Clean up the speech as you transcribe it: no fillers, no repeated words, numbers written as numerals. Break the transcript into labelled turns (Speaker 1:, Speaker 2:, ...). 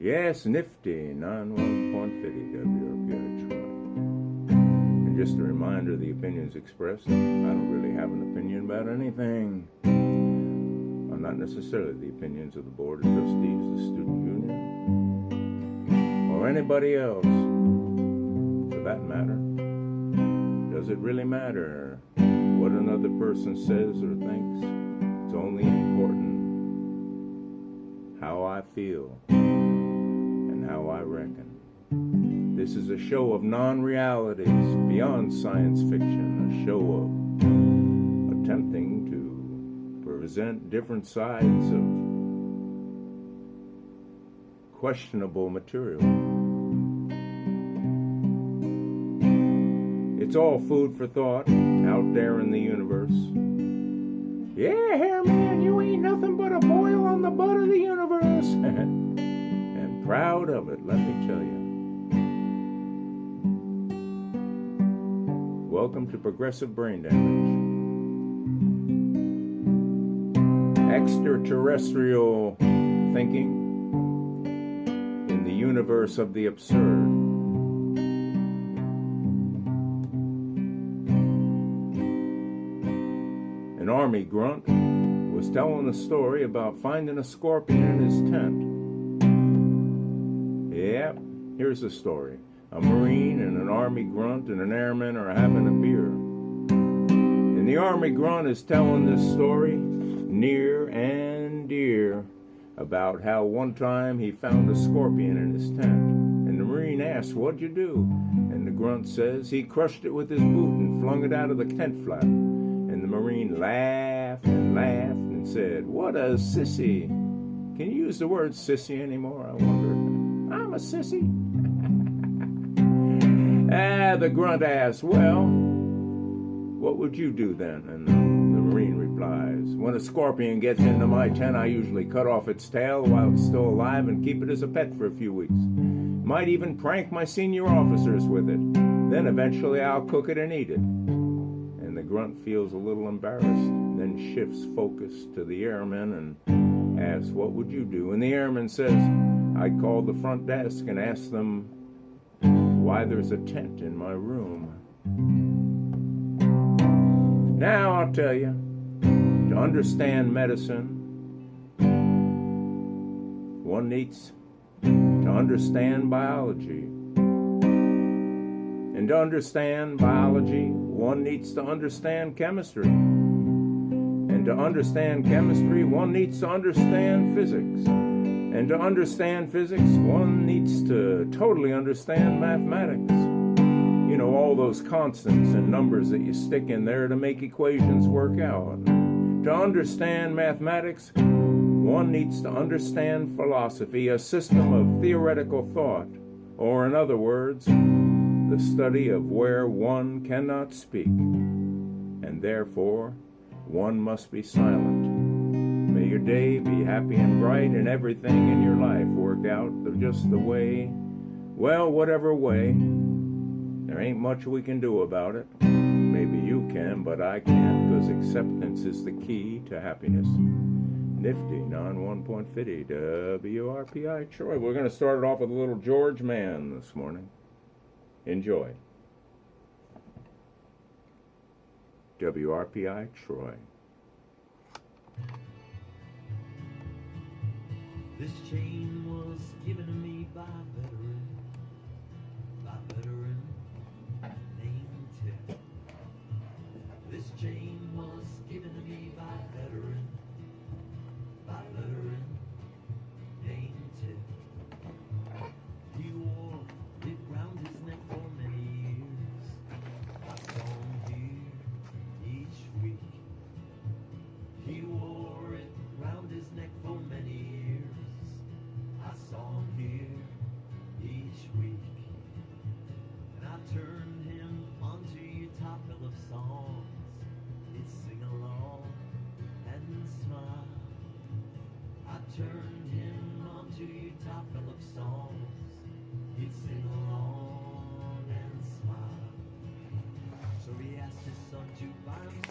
Speaker 1: Yes, nifty 91.50 WRPI Troy. And just a reminder, the opinions expressed, I don't really have an opinion about anything. Are not necessarily the opinions of the Board of Trustees, the Student Union, or anybody else, for that matter. Does it really matter what another person says or thinks? It's only important how I feel and how I reckon. This is a show of non-realities beyond science fiction, a show of attempting to present different sides of questionable material. It's all food for thought out there in the universe. Yeah, man, you ain't nothing but a boil on the butt of the universe. And proud of it, let me tell you. Welcome to Progressive Brain Damage. Extraterrestrial thinking in the universe of the absurd. An army grunt was telling a story about finding a scorpion in his tent. Yep, here's the story. A Marine and an army grunt and an airman are having a beer. And the army grunt is telling this story, near and dear, about how one time he found a scorpion in his tent. And the Marine asks, "What'd you do?" And the grunt says he crushed it with his boot and flung it out of the tent flap. And the Marine laughed and said, "What a sissy." Can you use the word sissy anymore, I wonder? I'm a sissy. The grunt asks, "Well, what would you do then?" And the Marine replies, "When a scorpion gets into my tent, I usually cut off its tail while it's still alive and keep it as a pet for a few weeks. Might even prank my senior officers with it. Then eventually I'll cook it and eat it." And the grunt feels a little embarrassed, then shifts focus to the airman and asks, "What would you do?" And the airman says, "I'd call the front desk and ask them why there's a tent in my room." Now I'll tell you, to understand medicine, one needs to understand biology. And to understand biology, one needs to understand chemistry. And to understand chemistry, one needs to understand physics. And to understand physics, one needs to totally understand mathematics. You know, all those constants and numbers that you stick in there to make equations work out. To understand mathematics, one needs to understand philosophy, a system of theoretical thought, or in other words, the study of where one cannot speak, and therefore one must be silent. May your day be happy and bright, and everything in your life work out just the way, well, whatever way. There ain't much we can do about it. Maybe you can, but I can't, because acceptance is the key to happiness. Nifty 91.50 WRPI Troy. We're going to start it off with a little George Mann this morning. Enjoy. WRPI Troy.
Speaker 2: This chain was given to me by a veteran named Tim. This chain was given to me by a veteran named Tim. He wore it round his neck for many years. I saw him here each week. He wore it round his neck for many years. I saw him here each week. And I turned him onto your top hill of songs. He'd sing along and smile. I turned him onto your top hill of songs. He'd sing along and smile. So he asked his son to buy him